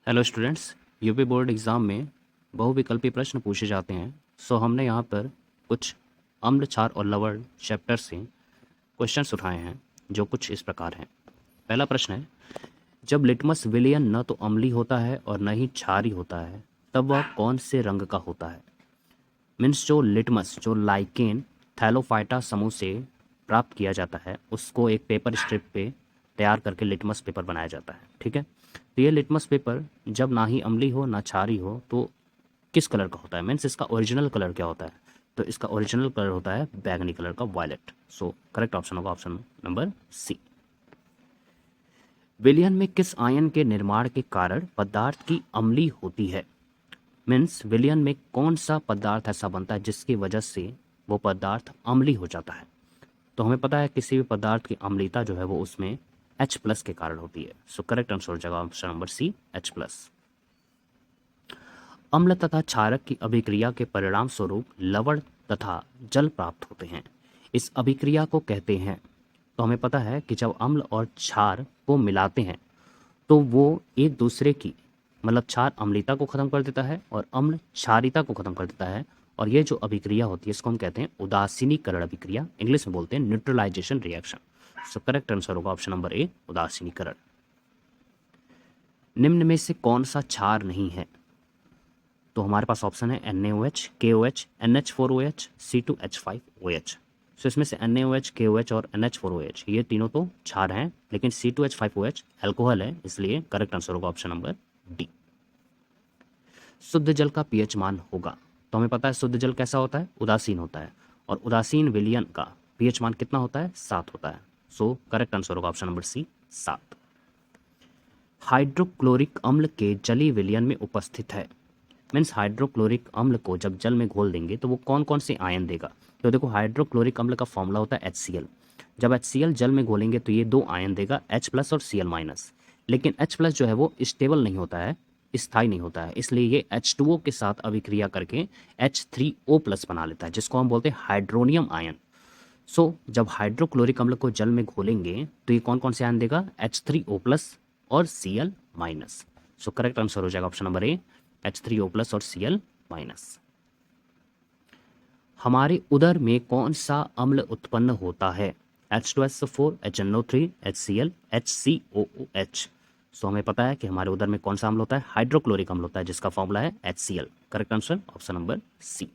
Hello students. UP board exam में बहुविकल्पी प्रश्न पूछे जाते हैं। सो हमने यहाँ पर कुछ अम्ल क्षार और लवण चैप्टर से क्वेश्चंस उठाए हैं जो कुछ इस प्रकार हैं। पहला प्रश्न है, जब लिटमस विलयन न तो अम्लीय होता है और न ही क्षारीय होता है तब वह कौन से रंग का होता है। मीन्स जो लिटमस जो लाइकेन थैलोफाइटा समूह से प्राप्त किया जाता है उसको एक पेपर स्ट्रिप पे तैयार करके लिटमस पेपर बनाया जाता है। ठीक है, तो ये लिटमस पेपर जब ना ही अम्लीय हो ना क्षारीय हो तो किस कलर का होता है, मीन्स इसका ओरिजिनल कलर क्या होता है। तो इसका ओरिजिनल कलर होता है बैगनी कलर का, वायलेट। सो करेक्ट ऑप्शन होगा ऑप्शन नंबर सी। विलयन में किस आयन के निर्माण के कारण पदार्थ की अम्लीय होती है। मीन्स विलयन में कौन सा पदार्थ ऐसा बनता है जिसकी वजह से वो पदार्थ अम्लीय हो जाता है। तो हमें पता है किसी भी पदार्थ की अम्लीयता जो है वो उसमें H प्लस के कारण होती है। सो करेक्ट आंसर हो जाएगा option number C, H plus. अम्ल तथा क्षारक की अभिक्रिया के परिणाम स्वरूप लवण तथा जल प्राप्त होते हैं। इस अभिक्रिया को कहते हैं। तो हमें पता है कि जब अम्ल और क्षार को मिलाते हैं तो वो एक दूसरे की मतलब क्षार अम्लता को खत्म कर देता है और अम्ल क्षारिता को खत्म कर देता है। और ये जो अभिक्रिया होती है इसको हम कहते हैं उदासीनीकरण अभिक्रिया, इंग्लिश में बोलते हैं neutralisation reaction. So correct answer होगा ऑप्शन नंबर ए, उदासीनीकरण। निम्न में से कौन सा क्षार नहीं है। तो हमारे पास ऑप्शन है NaOH, KOH, NH4OH, C2H5OH। सो इसमें से NaOH, KOH और NH4OH ये तीनों तो क्षार हैं, लेकिन C2H5OH अल्कोहल है, इसलिए करेक्ट आंसर होगा ऑप्शन नंबर डी। शुद्ध जल का पीएच मान होगा। तो हमें पता है शुद्ध जल कैसा होता है, उदासीन होता है, और उदासीन विलयन का पीएच मान कितना होता है, 7 होता है। सो करेक्ट आंसर होगा ऑप्शन नंबर सी, 7। हाइड्रोक्लोरिक अम्ल के जलीय विलयन में उपस्थित है। मीन्स हाइड्रोक्लोरिक अम्ल को जब जल में घोल देंगे तो वो कौन कौन से आयन देगा। तो देखो हाइड्रोक्लोरिक अम्ल का फॉर्मूला होता है HCl। जब HCl जल में घोलेंगे तो ये दो आयन देगा, H प्लस और Cl माइनस। लेकिन H प्लस जो है वो स्टेबल नहीं होता है, स्थायी नहीं होता है, इसलिए ये H2O के साथ अभिक्रिया करके H3O प्लस बना लेता है जिसको हम बोलते हैं हाइड्रोनियम आयन। सो जब हाइड्रोक्लोरिक अम्ल को जल में घोलेंगे तो ये कौन कौन से आयन देगा, H3O प्लस और Cl माइनस। सो करेक्ट आंसर हो जाएगा ऑप्शन नंबर ए, H3O प्लस और Cl माइनस। हमारे उदर में कौन सा अम्ल उत्पन्न होता है, H2SO4, HNO3, HCl, HCOOH। सो हमें पता है कि हमारे उदर में कौन सा अम्ल होता है, हाइड्रोक्लोरिक अम्ल होता है जिसका फॉर्मूला है HCl। Correct answer option number सी।